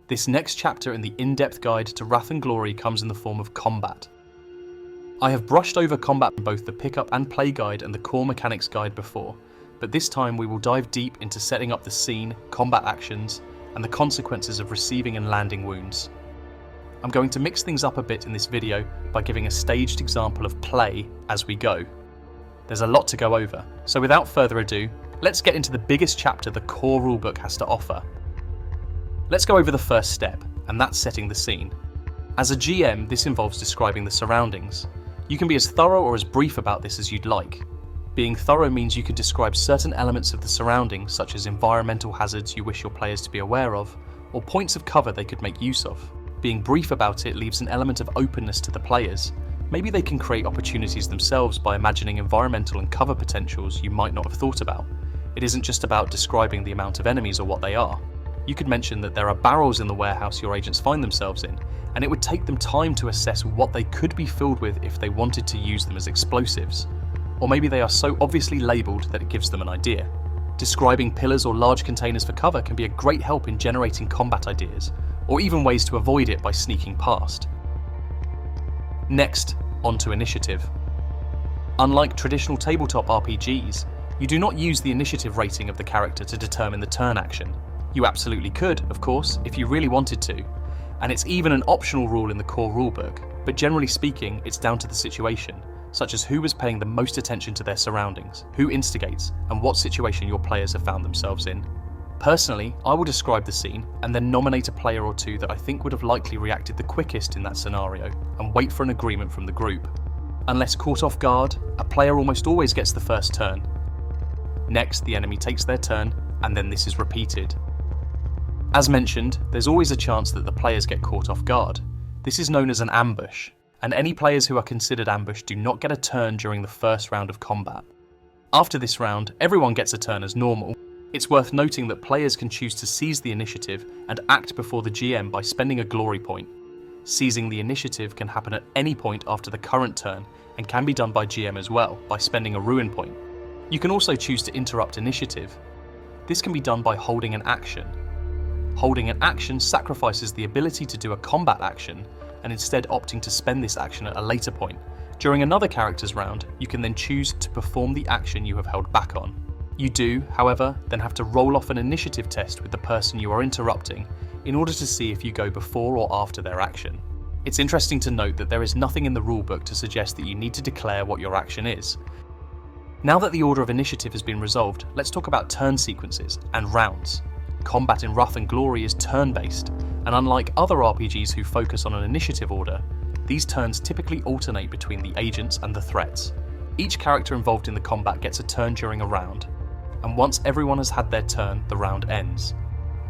This next chapter in the in-depth guide to Wrath and Glory comes in the form of combat. I have brushed over combat in both the pickup and play guide and the core mechanics guide before, but this time we will dive deep into setting up the scene, combat actions, and the consequences of receiving and landing wounds. I'm going to mix things up a bit in this video by giving a staged example of play as we go. There's a lot to go over, so without further ado, let's get into the biggest chapter the core rulebook has to offer. Let's go over the first step, and that's setting the scene. As a GM, this involves describing the surroundings. You can be as thorough or as brief about this as you'd like. Being thorough means you can describe certain elements of the surroundings, such as environmental hazards you wish your players to be aware of, or points of cover they could make use of. Being brief about it leaves an element of openness to the players. Maybe they can create opportunities themselves by imagining environmental and cover potentials you might not have thought about. It isn't just about describing the amount of enemies or what they are. You could mention that there are barrels in the warehouse your agents find themselves in, and it would take them time to assess what they could be filled with if they wanted to use them as explosives. Or maybe they are so obviously labelled that it gives them an idea. Describing pillars or large containers for cover can be a great help in generating combat ideas, or even ways to avoid it by sneaking past. Next, onto initiative. Unlike traditional tabletop RPGs, you do not use the initiative rating of the character to determine the turn action. You absolutely could, of course, if you really wanted to, and it's even an optional rule in the core rulebook, but generally speaking, it's down to the situation, such as who was paying the most attention to their surroundings, who instigates, and what situation your players have found themselves in. Personally, I will describe the scene and then nominate a player or two that I think would have likely reacted the quickest in that scenario, and wait for an agreement from the group. Unless caught off guard, a player almost always gets the first turn. Next, the enemy takes their turn, and then this is repeated. As mentioned, there's always a chance that the players get caught off guard. This is known as an ambush, and any players who are considered ambush do not get a turn during the first round of combat. After this round, everyone gets a turn as normal. It's worth noting that players can choose to seize the initiative and act before the GM by spending a glory point. Seizing the initiative can happen at any point after the current turn and can be done by GM as well, by spending a ruin point. You can also choose to interrupt initiative. This can be done by holding an action. Holding an action sacrifices the ability to do a combat action and instead opting to spend this action at a later point. During another character's round, you can then choose to perform the action you have held back on. You do, however, then have to roll off an initiative test with the person you are interrupting in order to see if you go before or after their action. It's interesting to note that there is nothing in the rulebook to suggest that you need to declare what your action is. Now that the order of initiative has been resolved, let's talk about turn sequences and rounds. Combat in Wrath and Glory is turn-based, and unlike other RPGs who focus on an initiative order, these turns typically alternate between the agents and the threats. Each character involved in the combat gets a turn during a round, and once everyone has had their turn, the round ends.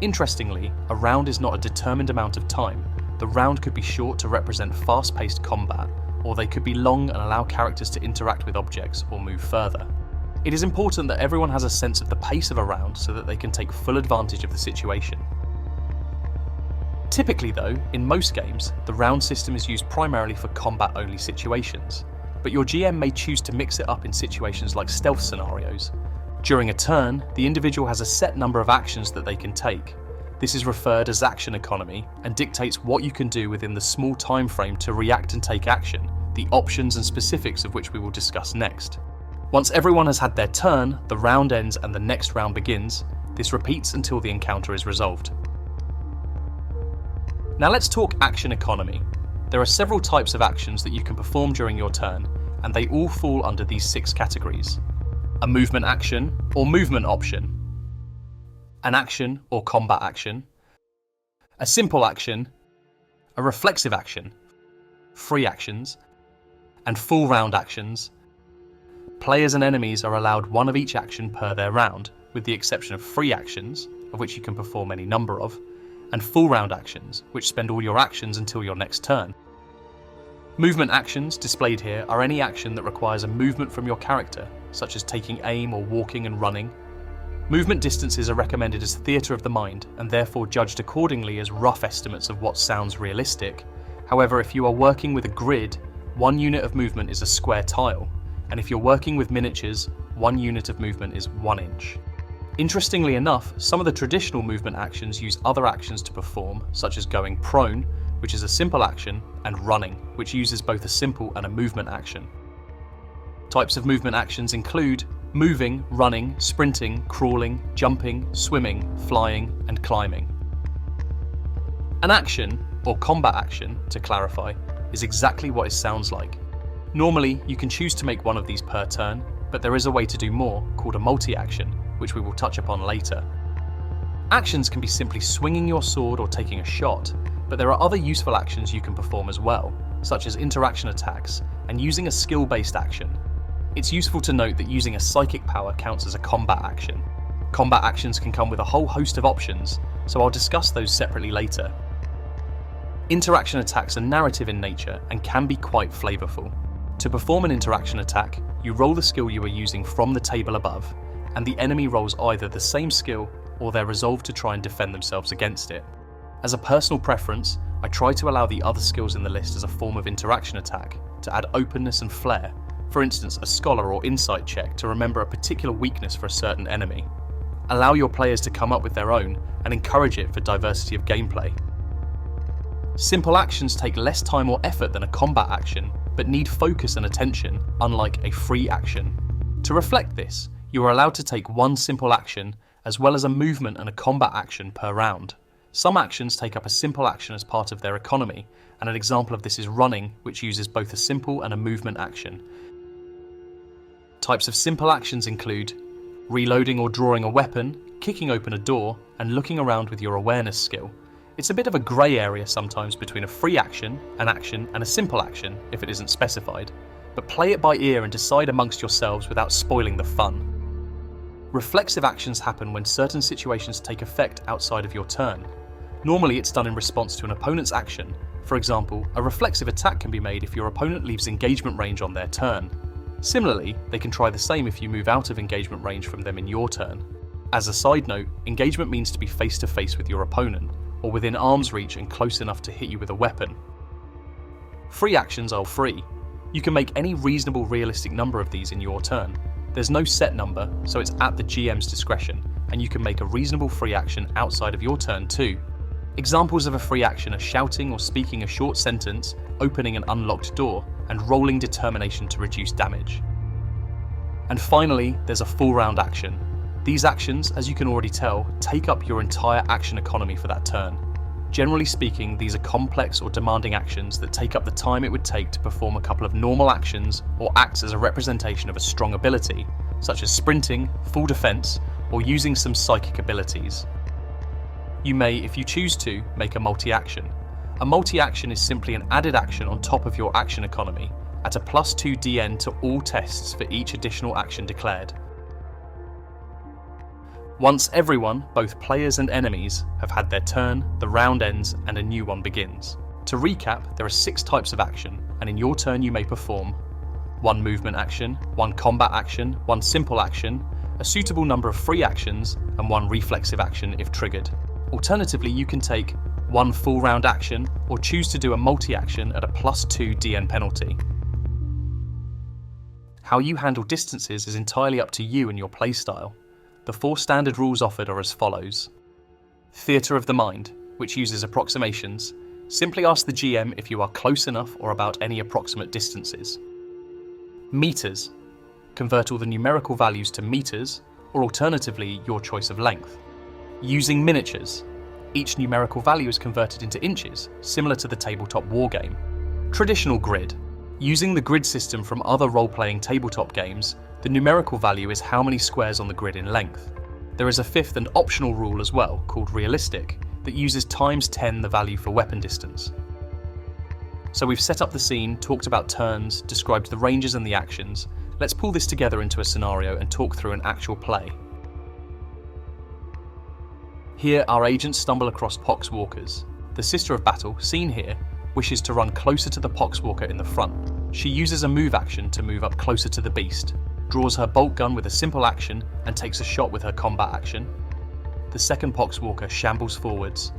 Interestingly, a round is not a determined amount of time. The round could be short to represent fast-paced combat, or they could be long and allow characters to interact with objects or move further. It is important that everyone has a sense of the pace of a round so that they can take full advantage of the situation. Typically though, in most games, the round system is used primarily for combat-only situations, but your GM may choose to mix it up in situations like stealth scenarios. During a turn, the individual has a set number of actions that they can take. This is referred as action economy and dictates what you can do within the small time frame to react and take action, the options and specifics of which we will discuss next. Once everyone has had their turn, the round ends and the next round begins. This repeats until the encounter is resolved. Now let's talk action economy. There are several types of actions that you can perform during your turn, and they all fall under these 6 categories. A movement action or movement option, an action or combat action, a simple action, a reflexive action, free actions, and full round actions. Players and enemies are allowed one of each action per their round, with the exception of free actions, of which you can perform any number of, and full round actions, which spend all your actions until your next turn. Movement actions, displayed here, are any action that requires a movement from your character, such as taking aim or walking and running. Movement distances are recommended as theatre of the mind, and therefore judged accordingly as rough estimates of what sounds realistic. However, if you are working with a grid, 1 unit of movement is a square tile, and if you're working with miniatures, 1 unit of movement is 1 inch. Interestingly enough, some of the traditional movement actions use other actions to perform, such as going prone, which is a simple action, and running, which uses both a simple and a movement action. Types of movement actions include moving, running, sprinting, crawling, jumping, swimming, flying, and climbing. An action, or combat action, to clarify, is exactly what it sounds like. Normally, you can choose to make one of these per turn, but there is a way to do more, called a multi-action, which we will touch upon later. Actions can be simply swinging your sword or taking a shot, but there are other useful actions you can perform as well, such as interaction attacks and using a skill-based action. It's useful to note that using a psychic power counts as a combat action. Combat actions can come with a whole host of options, so I'll discuss those separately later. Interaction attacks are narrative in nature and can be quite flavourful. To perform an interaction attack, you roll the skill you are using from the table above, and the enemy rolls either the same skill or their resolve to try and defend themselves against it. As a personal preference, I try to allow the other skills in the list as a form of interaction attack to add openness and flair, for instance a scholar or insight check to remember a particular weakness for a certain enemy. Allow your players to come up with their own and encourage it for diversity of gameplay. Simple actions take less time or effort than a combat action, but need focus and attention, unlike a free action. To reflect this, you are allowed to take one simple action, as well as a movement and a combat action per round. Some actions take up a simple action as part of their economy, and an example of this is running, which uses both a simple and a movement action. Types of simple actions include reloading or drawing a weapon, kicking open a door, and looking around with your awareness skill. It's a bit of a grey area sometimes between a free action, an action, and a simple action if it isn't specified, but play it by ear and decide amongst yourselves without spoiling the fun. Reflexive actions happen when certain situations take effect outside of your turn. Normally it's done in response to an opponent's action. For example, a reflexive attack can be made if your opponent leaves engagement range on their turn. Similarly, they can try the same if you move out of engagement range from them in your turn. As a side note, engagement means to be face to face with your opponent, or within arm's reach and close enough to hit you with a weapon. Free actions are free. You can make any reasonable realistic number of these in your turn. There's no set number, so it's at the GM's discretion, and you can make a reasonable free action outside of your turn too. Examples of a free action are shouting or speaking a short sentence, opening an unlocked door, and rolling determination to reduce damage. And finally, there's a full round action. These actions, as you can already tell, take up your entire action economy for that turn. Generally speaking, these are complex or demanding actions that take up the time it would take to perform a couple of normal actions or acts as a representation of a strong ability, such as sprinting, full defense, or using some psychic abilities. You may, if you choose to, make a multi-action. A multi-action is simply an added action on top of your action economy, at a +2 DN to all tests for each additional action declared. Once everyone, both players and enemies, have had their turn, the round ends and a new one begins. To recap, there are 6 types of action, and in your turn you may perform 1 movement action, 1 combat action, 1 simple action, a suitable number of free actions, and 1 reflexive action if triggered. Alternatively, you can take 1 full round action, or choose to do a multi-action at a +2 DN penalty. How you handle distances is entirely up to you and your playstyle. The 4 standard rules offered are as follows. Theatre of the Mind, which uses approximations. Simply ask the GM if you are close enough or about any approximate distances. Meters. Convert all the numerical values to meters, or alternatively, your choice of length. Using miniatures. Each numerical value is converted into inches, similar to the tabletop wargame. Traditional grid. Using the grid system from other role-playing tabletop games, the numerical value is how many squares on the grid in length. There is a 5th and optional rule as well, called realistic, that uses ×10 the value for weapon distance. So we've set up the scene, talked about turns, described the ranges and the actions. Let's pull this together into a scenario and talk through an actual play. Here, our agents stumble across Poxwalkers. The Sister of Battle, seen here, wishes to run closer to the Poxwalker in the front. She uses a move action to move up closer to the beast, draws her bolt gun with a simple action and takes a shot with her combat action. The second Poxwalker shambles forwards.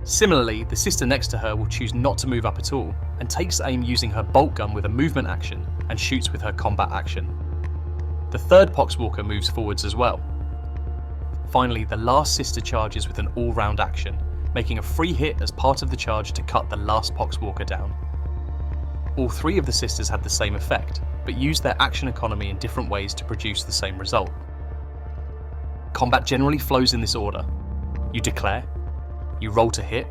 Similarly, the sister next to her will choose not to move up at all and takes aim using her bolt gun with a movement action and shoots with her combat action. The third Poxwalker moves forwards as well. Finally, the last sister charges with an all-round action, making a free hit as part of the charge to cut the last Poxwalker down. All three of the sisters had the same effect, but used their action economy in different ways to produce the same result. Combat generally flows in this order. You declare, you roll to hit,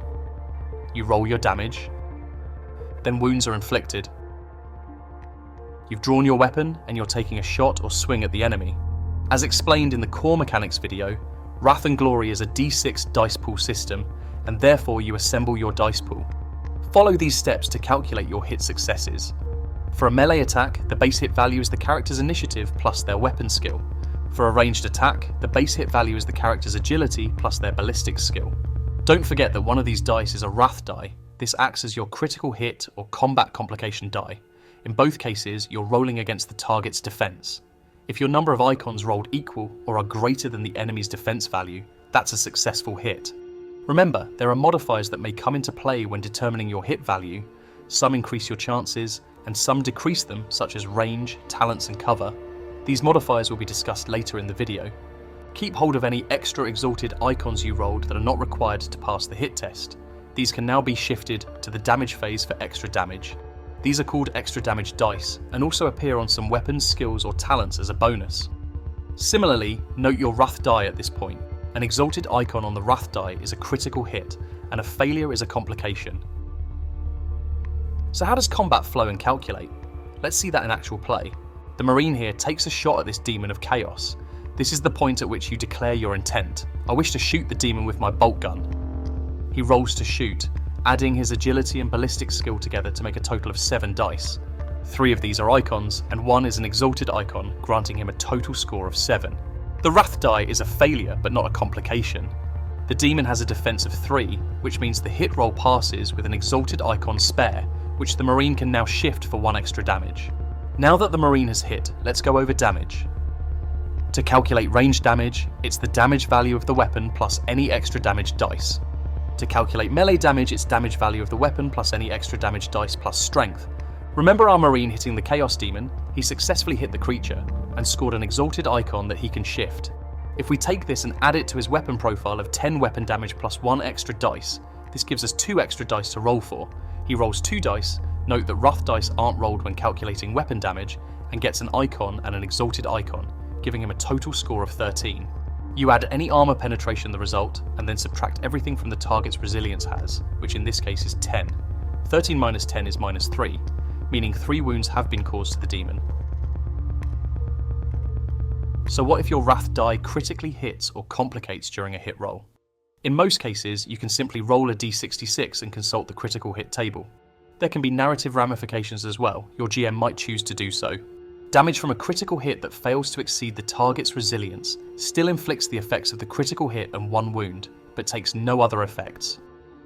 you roll your damage, then wounds are inflicted. You've drawn your weapon and you're taking a shot or swing at the enemy. As explained in the core mechanics video, Wrath and Glory is a d6 dice pool system, and therefore you assemble your dice pool. Follow these steps to calculate your hit successes. For a melee attack, the base hit value is the character's initiative plus their weapon skill. For a ranged attack, the base hit value is the character's agility plus their ballistic skill. Don't forget that one of these dice is a Wrath die. This acts as your critical hit or combat complication die. In both cases, you're rolling against the target's defense. If your number of icons rolled equal or are greater than the enemy's defense value, that's a successful hit. Remember, there are modifiers that may come into play when determining your hit value. Some increase your chances, and some decrease them, such as range, talents, and cover. These modifiers will be discussed later in the video. Keep hold of any extra exalted icons you rolled that are not required to pass the hit test. These can now be shifted to the damage phase for extra damage. These are called extra damage dice, and also appear on some weapons, skills, or talents as a bonus. Similarly, note your Wrath die at this point. An exalted icon on the Wrath die is a critical hit, and a failure is a complication. So how does combat flow and calculate? Let's see that in actual play. The Marine here takes a shot at this demon of chaos. This is the point at which you declare your intent. I wish to shoot the demon with my bolt gun. He rolls to shoot, adding his agility and ballistic skill together to make a total of 7 dice. 3 of these are icons, and 1 is an exalted icon, granting him a total score of 7. The Wrath die is a failure, but not a complication. The demon has a defense of 3, which means the hit roll passes with an exalted icon spare, which the Marine can now shift for 1 extra damage. Now that the Marine has hit, let's go over damage. To calculate range damage, it's the damage value of the weapon plus any extra damage dice. To calculate melee damage, it's damage value of the weapon plus any extra damage dice plus strength. Remember our Marine hitting the Chaos Demon? He successfully hit the creature and scored an exalted icon that he can shift. If we take this and add it to his weapon profile of 10 weapon damage plus 1 extra dice, this gives us 2 extra dice to roll for. He rolls 2 dice, note that Wrath dice aren't rolled when calculating weapon damage, and gets an icon and an exalted icon, giving him a total score of 13. You add any armor penetration the result, and then subtract everything from the target's resilience has, which in this case is 10. 13 minus 10 is minus 3, meaning 3 wounds have been caused to the demon. So what if your Wrath die critically hits or complicates during a hit roll? In most cases, you can simply roll a d66 and consult the critical hit table. There can be narrative ramifications as well. Your GM might choose to do so. Damage from a critical hit that fails to exceed the target's resilience still inflicts the effects of the critical hit and 1 wound, but takes no other effects.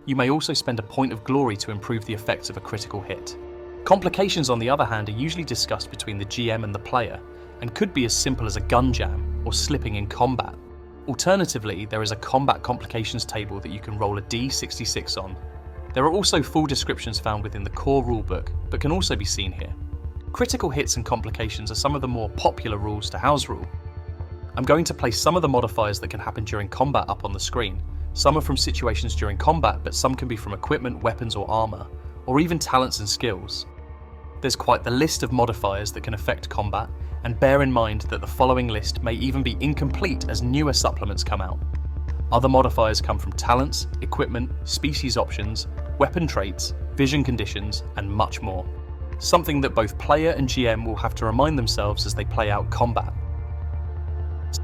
You may also spend a point of glory to improve the effects of a critical hit. Complications, on the other hand, are usually discussed between the GM and the player, and could be as simple as a gun jam or slipping in combat. Alternatively, there is a combat complications table that you can roll a d66 on. There are also full descriptions found within the core rulebook, but can also be seen here. Critical hits and complications are some of the more popular rules to house rule. I'm going to place some of the modifiers that can happen during combat up on the screen. Some are from situations during combat, but some can be from equipment, weapons or armor, or even talents and skills. There's quite the list of modifiers that can affect combat, and bear in mind that the following list may even be incomplete as newer supplements come out. Other modifiers come from talents, equipment, species options, weapon traits, vision conditions, and much more. Something that both player and GM will have to remind themselves as they play out combat.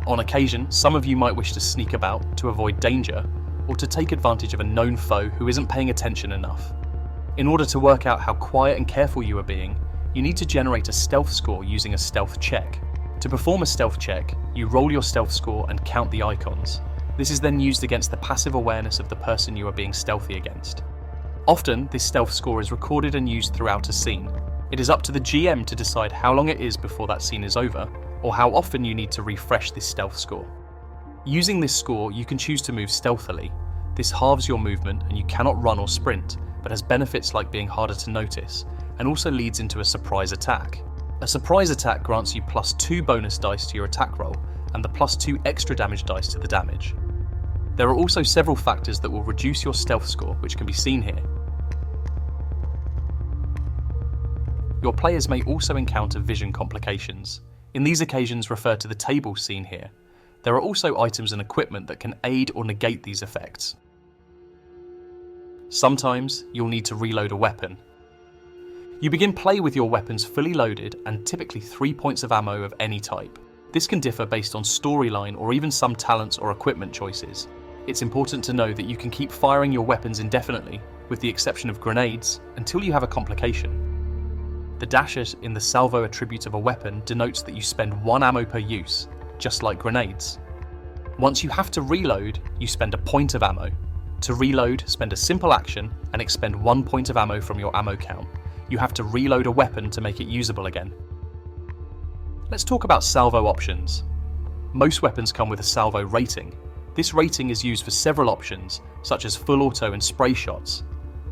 On occasion, some of you might wish to sneak about to avoid danger, or to take advantage of a known foe who isn't paying attention enough. In order to work out how quiet and careful you are being, you need to generate a stealth score using a stealth check. To perform a stealth check, you roll your stealth score and count the icons. This is then used against the passive awareness of the person you are being stealthy against. Often, this stealth score is recorded and used throughout a scene. It is up to the GM to decide how long it is before that scene is over, or how often you need to refresh this stealth score. Using this score, you can choose to move stealthily. This halves your movement and you cannot run or sprint, but has benefits like being harder to notice, and also leads into a surprise attack. A surprise attack grants you +2 bonus dice to your attack roll, and the +2 extra damage dice to the damage. There are also several factors that will reduce your stealth score, which can be seen here. Your players may also encounter vision complications. In these occasions, refer to the table seen here. There are also items and equipment that can aid or negate these effects. Sometimes you'll need to reload a weapon. You begin play with your weapons fully loaded and typically 3 points of ammo of any type. This can differ based on storyline or even some talents or equipment choices. It's important to know that you can keep firing your weapons indefinitely, with the exception of grenades, until you have a complication. The dashes in the salvo attribute of a weapon denotes that you spend 1 ammo per use, just like grenades. Once you have to reload, you spend a point of ammo. To reload, spend a simple action and expend 1 point of ammo from your ammo count. You have to reload a weapon to make it usable again. Let's talk about salvo options. Most weapons come with a salvo rating. This rating is used for several options, such as full auto and spray shots.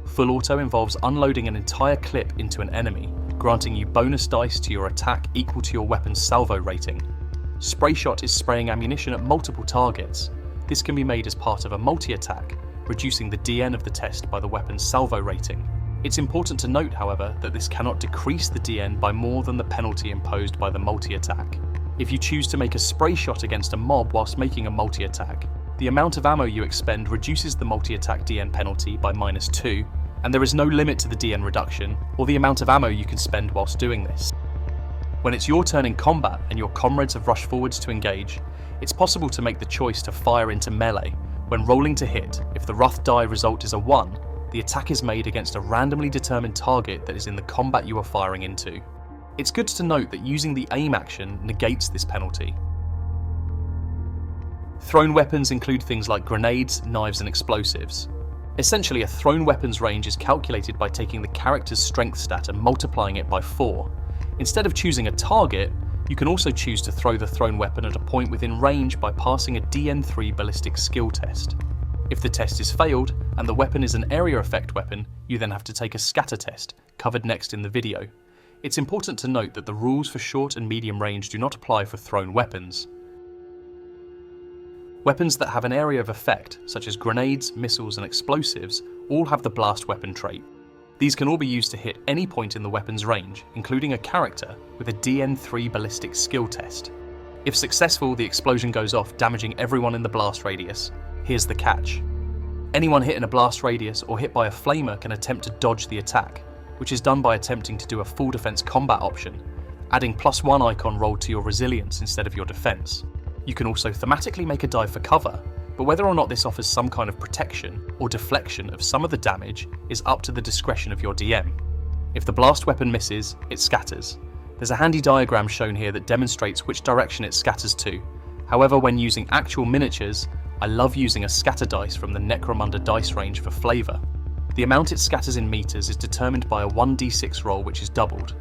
Full auto involves unloading an entire clip into an enemy, granting you bonus dice to your attack equal to your weapon's salvo rating. Spray shot is spraying ammunition at multiple targets. This can be made as part of a multi-attack, reducing the DN of the test by the weapon's salvo rating. It's important to note, however, that this cannot decrease the DN by more than the penalty imposed by the multi-attack. If you choose to make a spray shot against a mob whilst making a multi-attack, the amount of ammo you expend reduces the multi-attack DN penalty by -2, and there is no limit to the DN reduction or the amount of ammo you can spend whilst doing this. When it's your turn in combat and your comrades have rushed forwards to engage, it's possible to make the choice to fire into melee. When rolling to hit, if the rough die result is a 1, the attack is made against a randomly determined target that is in the combat you are firing into. It's good to note that using the aim action negates this penalty. Thrown weapons include things like grenades, knives and explosives. Essentially, a thrown weapons range is calculated by taking the character's strength stat and multiplying it by 4. Instead of choosing a target, you can also choose to throw the thrown weapon at a point within range by passing a DN3 ballistic skill test. If the test is failed, and the weapon is an area effect weapon, you then have to take a scatter test, covered next in the video. It's important to note that the rules for short and medium range do not apply for thrown weapons. Weapons that have an area of effect, such as grenades, missiles and explosives, all have the blast weapon trait. These can all be used to hit any point in the weapon's range, including a character, with a DN3 ballistic skill test. If successful, the explosion goes off, damaging everyone in the blast radius. Here's the catch. Anyone hit in a blast radius or hit by a flamer can attempt to dodge the attack, which is done by attempting to do a full defense combat option, adding +1 icon rolled to your resilience instead of your defense. You can also thematically make a dive for cover, but whether or not this offers some kind of protection or deflection of some of the damage is up to the discretion of your DM. If the blast weapon misses, it scatters. There's a handy diagram shown here that demonstrates which direction it scatters to. However, when using actual miniatures, I love using a scatter dice from the Necromunda dice range for flavour. The amount it scatters in meters is determined by a 1d6 roll which is doubled.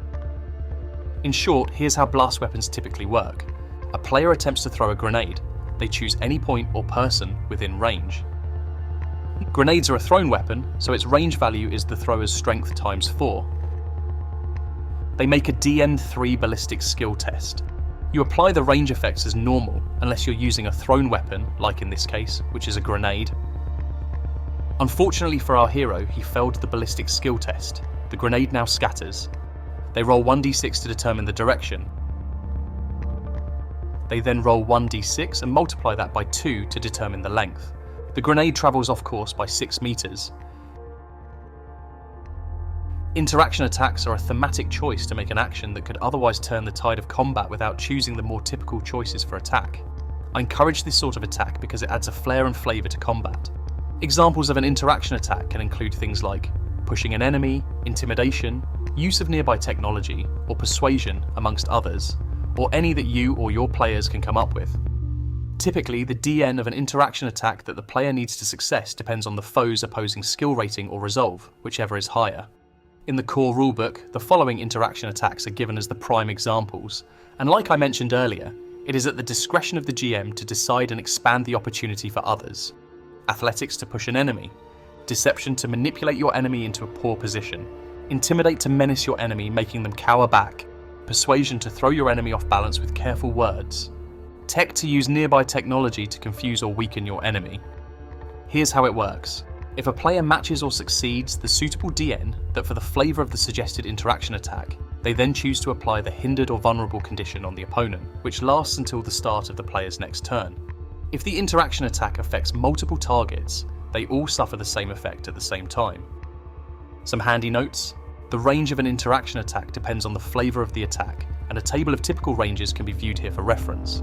In short, here's how blast weapons typically work. A player attempts to throw a grenade. They choose any point or person within range. Grenades are a thrown weapon, so its range value is the thrower's strength times 4. They make a DN3 ballistic skill test. You apply the range effects as normal, unless you're using a thrown weapon, like in this case, which is a grenade. Unfortunately for our hero, he failed the ballistic skill test. The grenade now scatters. They roll 1d6 to determine the direction. They then roll 1d6 and multiply that by 2 to determine the length. The grenade travels off course by 6 meters. Interaction attacks are a thematic choice to make an action that could otherwise turn the tide of combat without choosing the more typical choices for attack. I encourage this sort of attack because it adds a flair and flavour to combat. Examples of an interaction attack can include things like pushing an enemy, intimidation, use of nearby technology, or persuasion, amongst others, or any that you or your players can come up with. Typically, the DN of an interaction attack that the player needs to success depends on the foe's opposing skill rating or resolve, whichever is higher. In the core rulebook, the following interaction attacks are given as the prime examples, and like I mentioned earlier, it is at the discretion of the GM to decide and expand the opportunity for others. Athletics to push an enemy, deception to manipulate your enemy into a poor position, intimidate to menace your enemy making them cower back, persuasion to throw your enemy off balance with careful words, Tech to use nearby technology to confuse or weaken your enemy. Here's how it works. If a player matches or succeeds the suitable DN that for the flavour of the suggested interaction attack, they then choose to apply the hindered or vulnerable condition on the opponent, which lasts until the start of the player's next turn. If the interaction attack affects multiple targets, they all suffer the same effect at the same time. Some handy notes. The range of an interaction attack depends on the flavour of the attack, and a table of typical ranges can be viewed here for reference.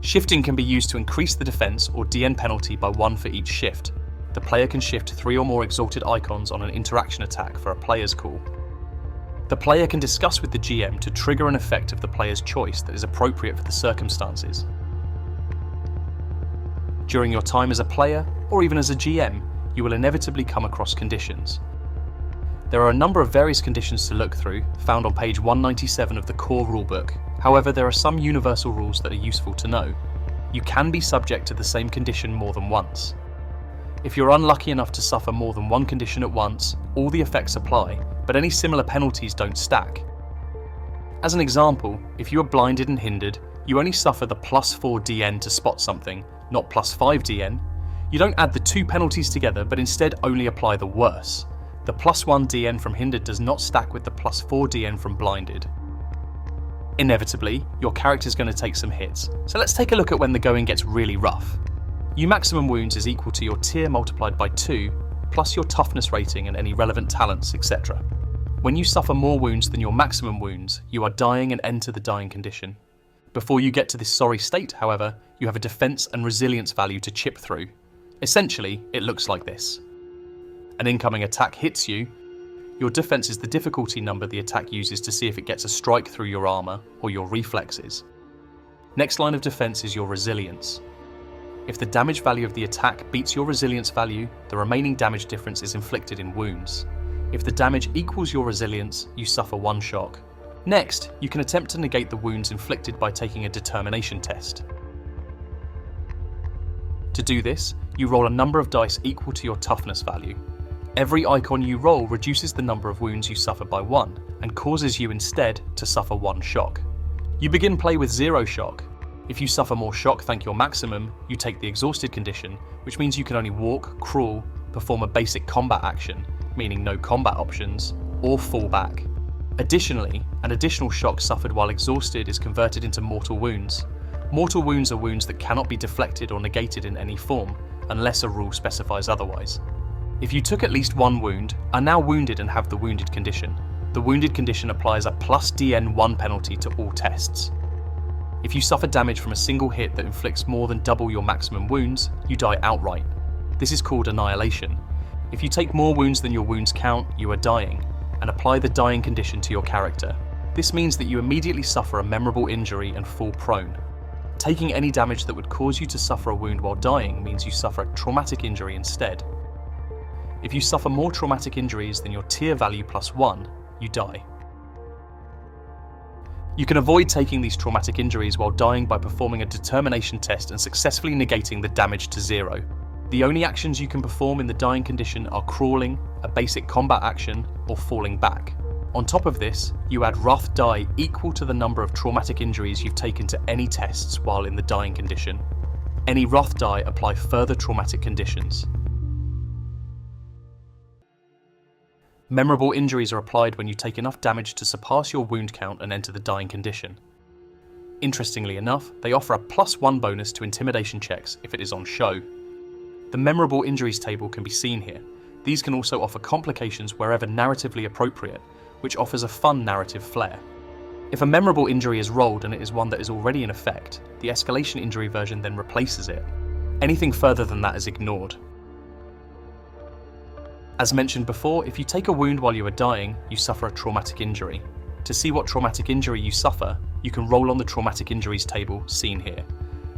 Shifting can be used to increase the defense or DN penalty by 1 for each shift. The player can shift 3 or more exalted icons on an interaction attack for a player's call. The player can discuss with the GM to trigger an effect of the player's choice that is appropriate for the circumstances. During your time as a player, or even as a GM, you will inevitably come across conditions. There are a number of various conditions to look through, found on page 197 of the core rulebook. However, there are some universal rules that are useful to know. You can be subject to the same condition more than once. If you're unlucky enough to suffer more than one condition at once, all the effects apply, but any similar penalties don't stack. As an example, if you are blinded and hindered, you only suffer the +4 DN to spot something, not +5 DN. You don't add the two penalties together, but instead only apply the worse. The +1 DN from hindered does not stack with the +4 DN from blinded. Inevitably, your character's going to take some hits, so let's take a look at when the going gets really rough. Your maximum wounds is equal to your tier multiplied by 2, plus your toughness rating and any relevant talents, etc. When you suffer more wounds than your maximum wounds, you are dying and enter the dying condition. Before you get to this sorry state, however, you have a defense and resilience value to chip through. Essentially, it looks like this. An incoming attack hits you. Your defense is the difficulty number the attack uses to see if it gets a strike through your armor or your reflexes. Next line of defense is your resilience. If the damage value of the attack beats your resilience value, the remaining damage difference is inflicted in wounds. If the damage equals your resilience, you suffer 1 shock. Next, you can attempt to negate the wounds inflicted by taking a determination test. To do this, you roll a number of dice equal to your toughness value. Every icon you roll reduces the number of wounds you suffer by 1, and causes you instead to suffer 1 shock. You begin play with 0 shock. If you suffer more shock than your maximum, you take the exhausted condition, which means you can only walk, crawl, perform a basic combat action, meaning no combat options, or fall back. Additionally, an additional shock suffered while exhausted is converted into mortal wounds. Mortal wounds are wounds that cannot be deflected or negated in any form, unless a rule specifies otherwise. If you took at least 1 wound, are now wounded and have the wounded condition. The wounded condition applies a +DN1 penalty to all tests. If you suffer damage from a single hit that inflicts more than double your maximum wounds, you die outright. This is called annihilation. If you take more wounds than your wounds count, you are dying, and apply the dying condition to your character. This means that you immediately suffer a memorable injury and fall prone. Taking any damage that would cause you to suffer a wound while dying means you suffer a traumatic injury instead. If you suffer more traumatic injuries than your tier value +1, you die. You can avoid taking these traumatic injuries while dying by performing a determination test and successfully negating the damage to 0. The only actions you can perform in the dying condition are crawling, a basic combat action, or falling back. On top of this, you add rough die equal to the number of traumatic injuries you've taken to any tests while in the dying condition. Any rough die apply further traumatic conditions. Memorable injuries are applied when you take enough damage to surpass your wound count and enter the dying condition. Interestingly enough, they offer a +1 bonus to intimidation checks if it is on show. The memorable injuries table can be seen here. These can also offer complications wherever narratively appropriate, which offers a fun narrative flair. If a memorable injury is rolled and it is one that is already in effect, the escalation injury version then replaces it. Anything further than that is ignored. As mentioned before, if you take a wound while you are dying, you suffer a traumatic injury. To see what traumatic injury you suffer, you can roll on the traumatic injuries table seen here.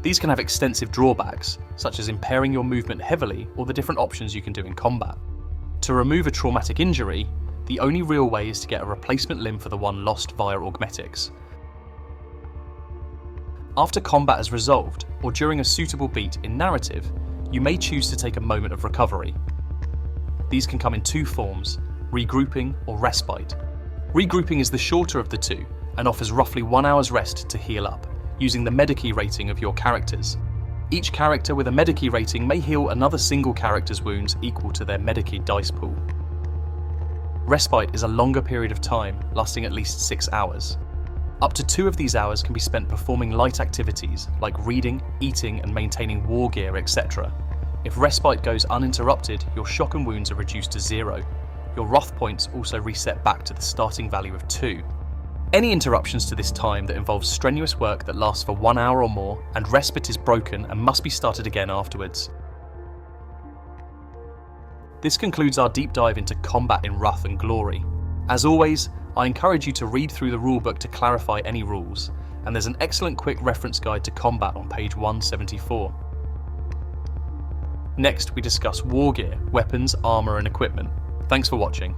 These can have extensive drawbacks, such as impairing your movement heavily or the different options you can do in combat. To remove a traumatic injury, the only real way is to get a replacement limb for the one lost via augmetics. After combat is resolved, or during a suitable beat in narrative, you may choose to take a moment of recovery. These can come in 2 forms, regrouping or respite. Regrouping is the shorter of the two and offers roughly 1 hour's rest to heal up. using the Medikey rating of your characters. Each character with a Medikey rating may heal another single character's wounds equal to their Medikey dice pool. Respite is a longer period of time, lasting at least 6 hours. Up to 2 of these hours can be spent performing light activities like reading, eating and maintaining war gear, etc. If respite goes uninterrupted, your shock and wounds are reduced to 0. Your wrath points also reset back to the starting value of 2. Any interruptions to this time that involves strenuous work that lasts for 1 hour or more, and respite is broken and must be started again afterwards. This concludes our deep dive into combat in Wrath and Glory. As always, I encourage you to read through the rulebook to clarify any rules, and there's an excellent quick reference guide to combat on page 174. Next, we discuss war gear, weapons, armour and equipment. Thanks for watching.